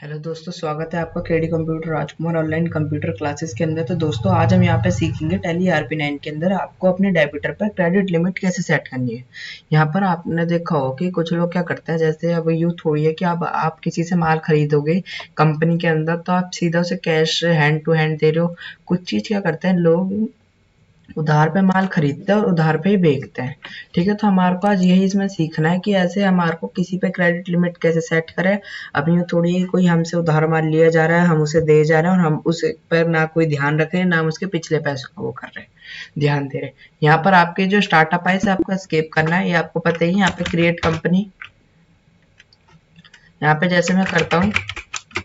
Hello दोस्तों, स्वागत है आपका केडी कंप्यूटर राजकुमार ऑनलाइन कंप्यूटर क्लासेस के अंदर। तो दोस्तों आज हम यहाँ पे सीखेंगे टैली RP9 के अंदर आपको अपने डेबिटर पर क्रेडिट लिमिट कैसे सेट करनी है। यहाँ पर आपने देखा हो कि कुछ लोग क्या करते हैं, जैसे अब यूँ थोड़ी है कि आप किसी से माल खरीदोगे कंपनी के अंदर तो आप सीधा उसे कैश हैंड टू हैंड दे रहे हो। कुछ चीज़ क्या करते हैं लोग, उधार पे माल खरीदते हैं और उधार पे ही बेचते हैं। ठीक है, तो हमारे को आज यही इसमें सीखना है कि ऐसे हमारे को किसी पे क्रेडिट लिमिट कैसे सेट करें। अब यूँ थोड़ी है कोई हमसे उधार माल लिया जा रहा है, हम उसे दे जा रहे हैं और हम उस पर ना कोई ध्यान रख रहे हैं, ना हम उसके पिछले पैसों का वो कर रहे हैं, ध्यान दे रहे हैं। यहाँ पर आपके जो स्टार्टअप है इसे आपको एस्केप करना है, ये आपको पता ही है। यहाँ पे क्रिएट कंपनी, यहाँ पे जैसे मैं करता हूँ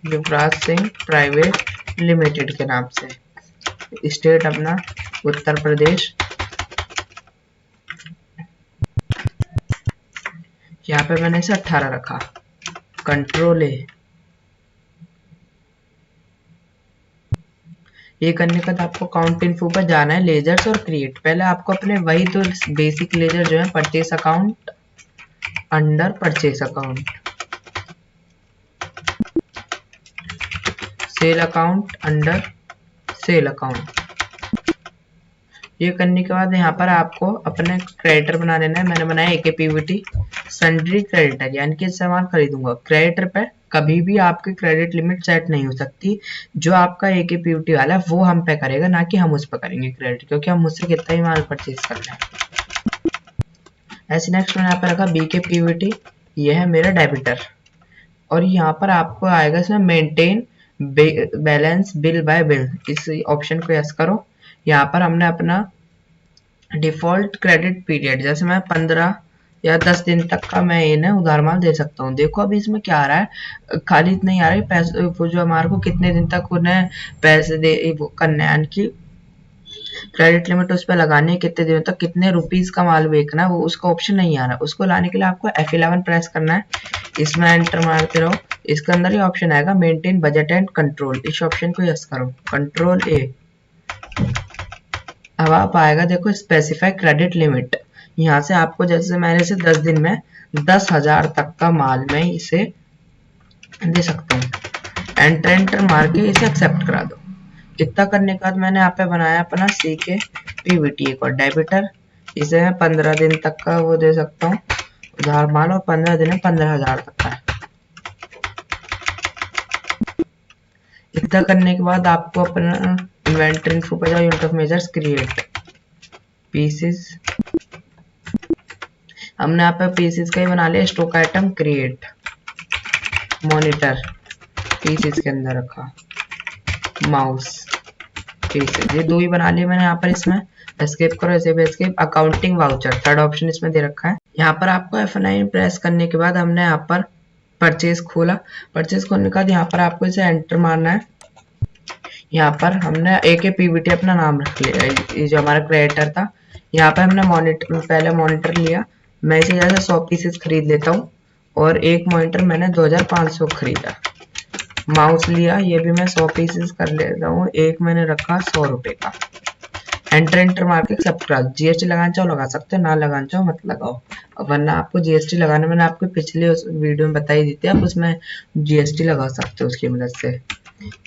युवराज सिंह प्राइवेट लिमिटेड के नाम से, स्टेट अपना उत्तर प्रदेश, यहाँ पे मैंने इसे 18 रखा, कंट्रोल ए। ये करने के बाद आपको काउंट इन्फो पर जाना है, लेजर्स और क्रिएट। पहले आपको अपने वही तो बेसिक लेजर जो है, purchase account under purchase account, sale account under sale account. ये करने के बाद यहाँ पर आपको अपने क्रेडिटर बना लेना है। मैंने बनाया AKPVT सन्ड्री क्रेडिटर, यानी कि सामान खरीदूंगा। क्रेडिटर पे कभी भी आपकी क्रेडिट लिमिट सेट नहीं हो सकती। जो आपका AKPVT वाला है वो हम पे करेगा, ना कि हम उस पर करेंगे क्रेडिट, क्योंकि हम मुझसे कितना ही माल परचेज करना है। ऐसे नेक्स्ट मैंने यहाँ पर रखा BKPVT, ये है मेरा डेबिटर। और यहाँ पर आपको आएगा इसमें maintain balance bill bye bill, इस ऑप्शन को यस करो। यहाँ पर हमने अपना डिफॉल्ट क्रेडिट पीरियड, जैसे मैं 15 या 10 दिन तक का मैं इन्हें उधार माल दे सकता हूँ। देखो अभी इसमें क्या आ रहा है, खाली इतना ही आ रहा है पैसे, वो जो हमारे को कितने दिन तक उन्हें पैसे दे वो करने, यानी कि क्रेडिट लिमिट उस पर लगानी है, कितने दिनों तक कितने रुपीस का माल बेचना है, वो उसका ऑप्शन नहीं आ रहा। उसको लाने के लिए आपको F11 प्रेस करना है, इसमें एंटर मारते रहो। इसके अंदर ही ऑप्शन आएगा मेंटेन बजट एंड कंट्रोल, इस ऑप्शन को यस करो, कंट्रोल ए। अब आप आएगा देखो स्पेसिफाई क्रेडिट लिमिट, यहाँ से आपको जैसे मैंने इसे 10 दिन में 10,000 तक का माल मैं इसे दे सकता हूँ। एंटर मार के इसे एक्सेप्ट करा दो। इतना करने के बाद मैंने यहाँ पे बनाया अपना CKPVT एक और डेबिटर, इसे मैं 15 दिन तक का वो दे सकता हूँ उधार माल, और 15 दिन में 15,000 तक का है। इतना करने के बाद आपको अपना इन्वेंटरी इन्फो पे जाओ, unit of measures create pieces, हमने यहाँ पे पीसेस का ही बना लिया। Stock item create monitor pieces के अंदर रखा, माउस पीसेस, ये दो ही बना लिए मैंने। यहाँ पर इसमें एस्केप करो, ऐसे भी escape. Accounting voucher third option इसमें दे रखा है। यहाँ पर आपको F9 प्रेस करने के बाद हमने यहाँ पर परचेज खोला। परचेज खोलने के बाद यहाँ पर आपको इसे एंटर मारना है। यहाँ पर हमने AKPVT अपना नाम रख लिया, ये जो हमारा क्रिएटर था। यहाँ पर हमने मॉनिटर, पहले मॉनिटर लिया, मैं इसे जैसे 100 पीसेस खरीद लेता हूँ, और एक मॉनिटर मैंने 2500 खरीदा। माउस लिया, ये भी मैं 100 पीसेस कर लेता हूँ, एक मैंने रखा 100 रुपए का। एंटर मार के एक्सेप्ट करा। GST लगाना चाहो लगा सकते हो, ना लगाना चाहो मत लगाओ, वरना आपको GST लगाने मैंने आपको पिछले उस वीडियो में बताई दी थी, आप उसमें GST लगा सकते हो उसकी मदद से।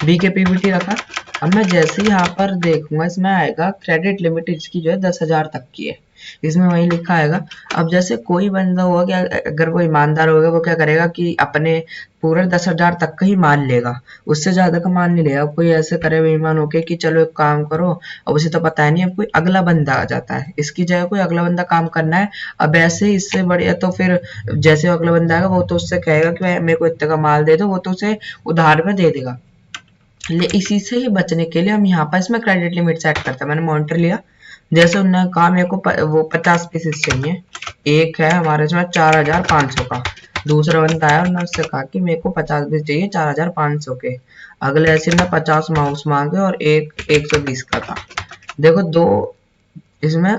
BKPVT रखा। अब मैं जैसे ही यहाँ पर देखूंगा इसमें आएगा क्रेडिट लिमिट इसकी जो है 10,000 तक की है, इसमें वही लिखा आएगा। अब जैसे कोई बंदा होगा क्या, अगर वो ईमानदार होगा वो क्या करेगा कि अपने पूरे 10,000 तक का ही माल लेगा, उससे ज्यादा का माल नहीं लेगा। कोई ऐसे करे बेईमान होके कि चलो एक काम करो, अब उसे तो पता है नहीं, अब कोई अगला बंदा आ जाता है, इसकी जगह कोई अगला बंदा काम करना है। अब ऐसे इससे बढ़िया तो फिर जैसे अगला बंदा आएगा वो तो उससे कहेगा कि मेरे को इतने का माल दे दो, वो तो उसे उधार में दे देगा। इसी से ही बचने के लिए हम यहाँ पर इसमें क्रेडिट लिमिट सेट करते हैं। मैंने मॉनिटर लिया, जैसे उन्होंने कहा मेरे को वो 50 पीसेस चाहिए, एक है हमारे इसमें 4,500 का। दूसरा बंदा आया, उन्होंने उससे कहा कि मेरे को 50 पीस चाहिए 4,500 के। अगले ऐसे में 50 माउस मांगे और एक 120 का था। देखो दो, इसमें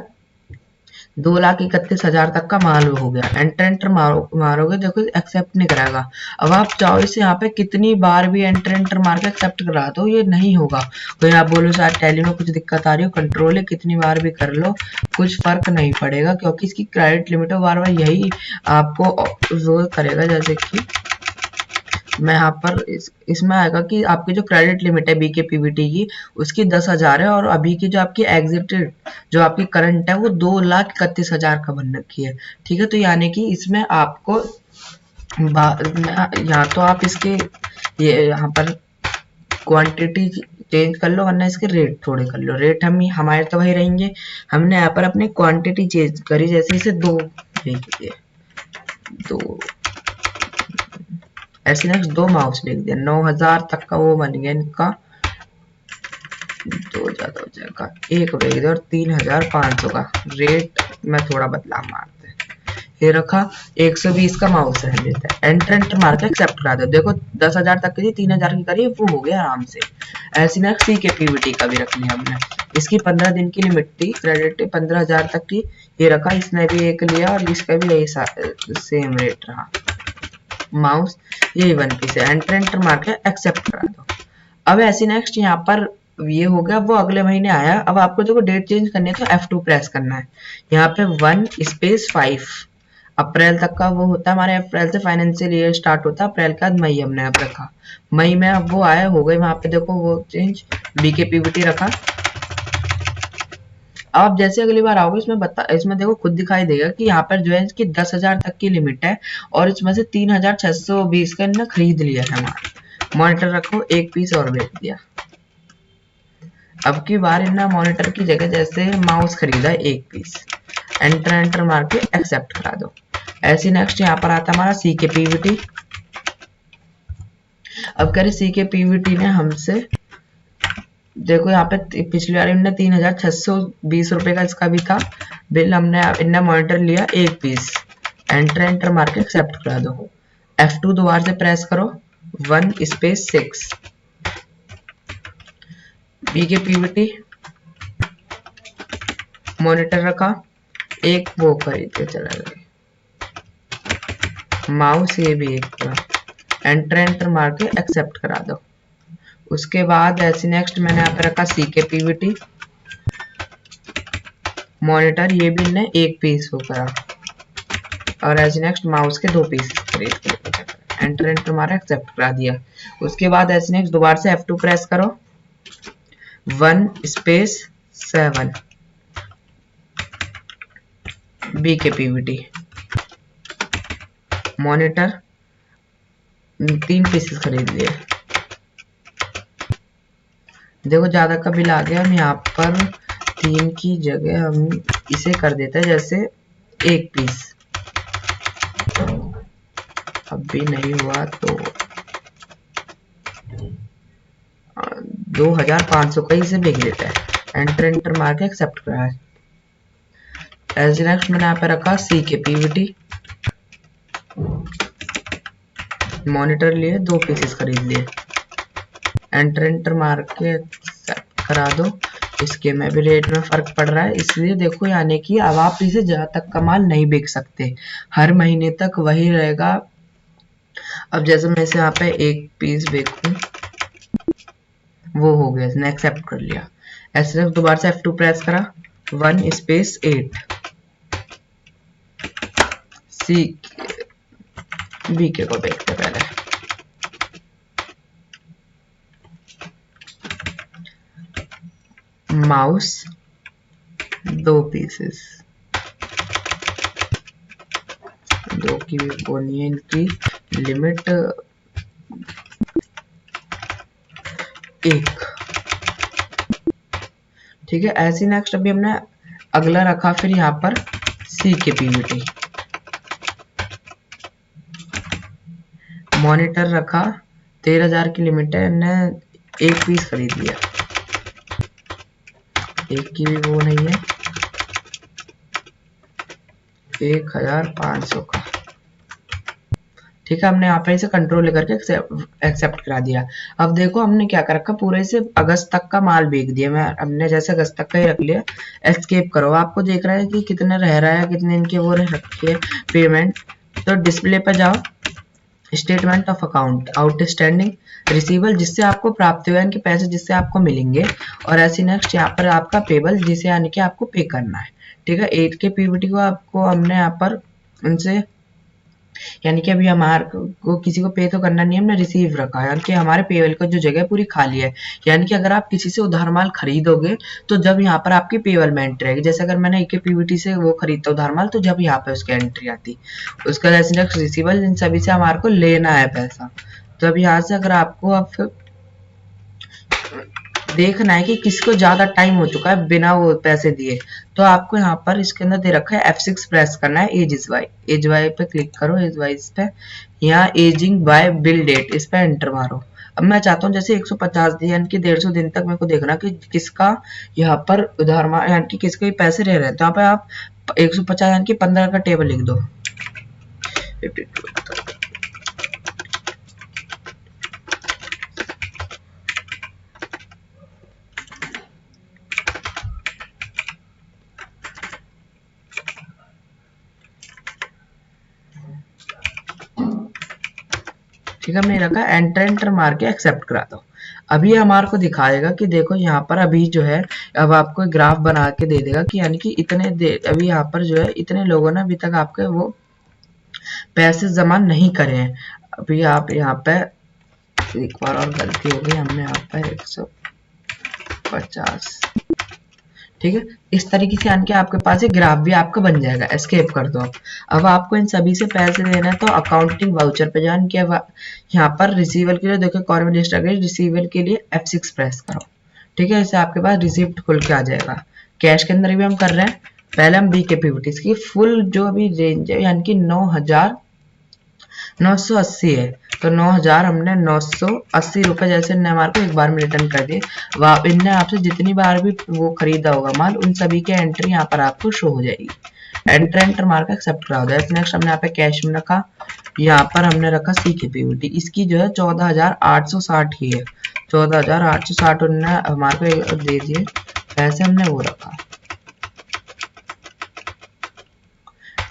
2,31,000 तक का माल हो गया। एंटर मारोगे, देखो एक्सेप्ट नहीं कराएगा। अब आप चाहो इसे यहाँ पे कितनी बार भी एंटर मार के एक्सेप्ट करा दो, ये नहीं होगा। कोई आप बोलो शायद टैली में कुछ दिक्कत आ रही हो, कंट्रोल है कितनी बार भी कर लो कुछ फर्क नहीं पड़ेगा, क्योंकि इसकी क्रेडिट लिमिट है, बार बार यही आपको वो करेगा। जैसे कि मैं यहाँ पर इसमें आएगा कि आपकी जो क्रेडिट लिमिट है बीके पीवीटी की उसकी 10,000 है और अभी की जो आपकी एग्जिटेड जो आपकी करंट है वो 2,31,000 का बन रखी है। ठीक है, तो यानी कि इसमें आपको यहाँ तो आप इसके ये यहाँ पर क्वांटिटी चेंज कर लो वरना इसके रेट थोड़े कर लो। रेट हम हमारे तो वही रहेंगे। हमने यहाँ पर अपनी क्वांटिटी चेंज करी, जैसे इसे 2 लिख दिए, 2 ऐसे नेक्स्ट 2 माउस लिख दिया, 9,000 तक का वो बन गया इनका, 2 ज्यादा हो जाएगा, 1 लिख दिया और 3,500 का रेट में थोड़ा बदलाव मारते हैं। ये रखा 120 का माउस रह लेता है, एंटर मार के एक्सेप्ट करा दो। देखो 10,000 तक की 3,000 की करी वो हो गया आराम से। ऐसी नेक्स्ट सी के पीवीटी का भी रख लिया हमने, इसकी 15 दिन की लिमिट थी, क्रेडिट 15,000 तक की, ये रखा, इसने भी एक लिया और इसका भी यही सेम रेट रहा। माउस यही 1 पीस है, एंटर मार के एक्सेप्ट करा दो। अब ऐसी नेक्स्ट यहाँ पर ये हो गया, वो अगले महीने आया। अब आपको देखो डेट चेंज करनी है तो F2 प्रेस करना है। यहाँ पे 1 स्पेस 5 अप्रैल तक का वो होता है, हमारे अप्रैल से फाइनेंशियल ईयर स्टार्ट होता है, अप्रैल के बाद मई हमने अब रखा, मई में अब वो आया हो गए, वहां पे देखो वो चेंज बीके पीवीटी रखा। आप जैसे अगली बार आओगे इसमें देखो खुद दिखाई देगा कि यहाँ पर जो है इसकी 10,000 तक की लिमिट है और इसमें से 3,620 का इन्होंने खरीद लिया है हमारा। मॉनिटर रखो 1 पीस और बेच दिया। अब की बार इन्होंने मॉनिटर की जगह जैसे माउस खरीदा 1 पीस, एंटर मार के एक्सेप्ट करा दो। ऐसे नेक्स्ट यहाँ पर आता हमारा सी के पीवीटी। अब कह रहे सी के पीवीटी ने हमसे देखो यहाँ पे पिछली बार इनने 3,620 रुपए का इसका भी था बिल, हमने इनने मॉनिटर लिया 1 पीस, एंटर मार के एक्सेप्ट करा दो। F2 दोबारा से प्रेस करो, 1 स्पेस 6 बीके पीवीटी, मॉनिटर रखा, एक वो खरीद के चला गया, माउस ये भी एक था, एंटर मार के एक्सेप्ट करा दो। उसके बाद ऐसे नेक्स्ट मैंने यहाँ पे रखा सी के पीवीटी, मॉनिटर ये भी ने 1 पीस हो करा और ऐसे नेक्स्ट माउस के 2 पीस खरीद के एंटर मारा, एक्सेप्ट करा दिया। उसके बाद ऐसे नेक्स्ट दोबारा से F2 प्रेस करो, 1 स्पेस 7 बी के पीवीटी, मॉनिटर 3 पीसेस खरीद लिए। देखो ज्यादा का बिल आ गया, हम यहाँ पर 3 की जगह हम इसे कर देते हैं जैसे 1 पीस, अब भी नहीं हुआ तो 2,500 का इसे बेच देता है, एंटर मार के एक्सेप्ट करा है। एज नेक्स्ट मैंने यहाँ पे रखा सी के पीवीटी, मॉनिटर लिए 2 पीसेस खरीद लिए, एंटर मार के एक्सेप्ट करा दो। इसके में भी रेट में फर्क पड़ रहा है, इसलिए देखो यानी कि अब आप इसे जहाँ तक का माल नहीं बेच सकते, हर महीने तक वही रहेगा। अब जैसे मैं इसे यहाँ पे 1 पीस बेचूं, वो हो गया, इसने एक्सेप्ट कर लिया। ऐसे दोबारा से F2 प्रेस करा, 1 स्पेस 8 सी बीके को देखते पहले, माउस 2 पीसेस, 2 की भी बोनी है, इनकी लिमिट 1। ठीक है, ऐसी नेक्स्ट अभी हमने अगला रखा फिर यहाँ पर सी के पीवीटी, मॉनिटर रखा 13,000 की लिमिट है, इन्हें 1 पीस खरीद लिया, 1 की भी वो नहीं है, 1,500 का। ठीक है, हमने यहाँ पे इसे कंट्रोल लेकर के एक्सेप्ट करा दिया। अब देखो हमने क्या कर रखा, पूरे से अगस्त तक का माल बेच दिया, मैं हमने जैसे अगस्त तक का ही रख लिया। एस्केप करो, आपको देख रहा है कि कितने रह रहा है, कितने इनके वो रखे हैं पेमेंट। तो डिस्प्ले पर जाओ, statement of account, outstanding, receivable जिससे आपको प्राप्त हुआ, इनके पैसे जिससे आपको मिलेंगे, और ऐसे नेक्स्ट यहाँ पर आपका पेबल जिसे यानी कि आपको पे करना है। ठीक है, 8 के पीवीटी को आपको हमने यहाँ पर उनसे यानी कि अभी हमारे को किसी को पे तो करना नहीं है, हमने रिसीव रखा है, यानी कि हमारे पेबल का जो जगह पूरी खाली है। यानी कि अगर आप किसी से उधार माल खरीदोगे तो जब यहाँ पर आपकी पेबल में एंट्री आएगी, जैसे अगर मैंने एक पीवीटी से वो खरीदता उधार माल, तो जब यहाँ पे उसकी एंट्री आती, उसका नेक्स्ट रिसीवल, इन सभी से हमारे को लेना है पैसा। तो अब यहाँ से अगर आपको अब देखना है कि किसको ज्यादा टाइम हो चुका है बिना वो पैसे दिए, तो आपको यहाँ पर इसके अंदर दे रखा है F6 प्रेस करना है, एज वाई पे क्लिक करो, एज वाइज पे, यहाँ एजिंग बाय बिल डेट, इस पे एंटर मारो। अब मैं चाहता हूँ जैसे 150 दिन यानी कि 150 दिन तक मेरे को देखना कि किसका यहाँ पर उधार यानी कि किसके पैसे रह रहे हैं, तो यहाँ पे आप 150 यानी कि 15 का टेबल लिख दो। ठीक है, हमने रखा, एंटर मार के एक्सेप्ट करा दो। अभी हमारे को दिखाएगा कि देखो यहाँ पर अभी जो है, अब आपको ग्राफ बना के दे देगा कि यानी कि इतने अभी यहाँ पर जो है इतने लोगों ने अभी तक आपके वो पैसे जमा नहीं करे हैं। अभी आप यहाँ पे एक बार और गलती हो गई, हमने यहाँ पे 150, ठीक है, इस तरीके से यानी कि आपके पास एक ग्राफ भी आपका बन जाएगा। एस्केप कर दो। अब आपको इन सभी से पैसे देना है तो अकाउंटिंग वाउचर पे जान के यहाँ पर रिसीवल के लिए देखो कॉर्म लिस्ट आ गई, रिसीवल के लिए F6 प्रेस करो। ठीक है, इससे आपके पास रिसिप्ट खुल के आ जाएगा। कैश के अंदर भी हम कर रहे हैं, पहले हम BKPVT की फुल जो अभी रेंज है यानी कि 9,980 है, तो 9,000 हमने 980 रुपए जैसे हमारे को एक बार में रिटर्न कर दिए। इनने आपसे जितनी बार भी वो खरीदा होगा माल, उन सभी के एंट्री यहाँ पर आपको शो हो जाएगी। एंटर मार का एक्सेप्ट करा दो। नेक्स्ट हमने यहाँ पे कैश में रखा, यहाँ पर हमने रखा CKPVT, इसकी जो है 14,860 ही है, 14,860 उन्होंने हमारे को दे दिए पैसे, हमने वो रखा।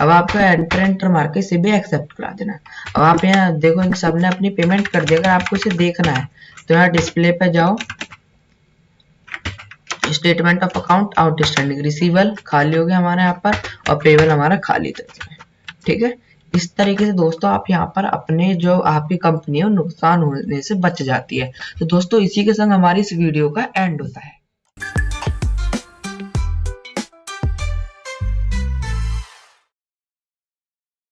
अब आपको एंटर मार के इसे भी एक्सेप्ट करा देना। अब आप यहाँ देखो इन सबने अपनी पेमेंट कर दी। अगर आपको इसे देखना है तो यहाँ डिस्प्ले पे जाओ, स्टेटमेंट ऑफ अकाउंट, आउटस्टैंडिंग, रिसीवल खाली हो गया हमारे यहाँ पर और पेबल हमारा खाली था। ठीक है, इस तरीके से दोस्तों आप यहाँ पर अपने जो आपकी कंपनी है नुकसान होने से बच जाती है। तो दोस्तों इसी के संग हमारी इस वीडियो का एंड होता है।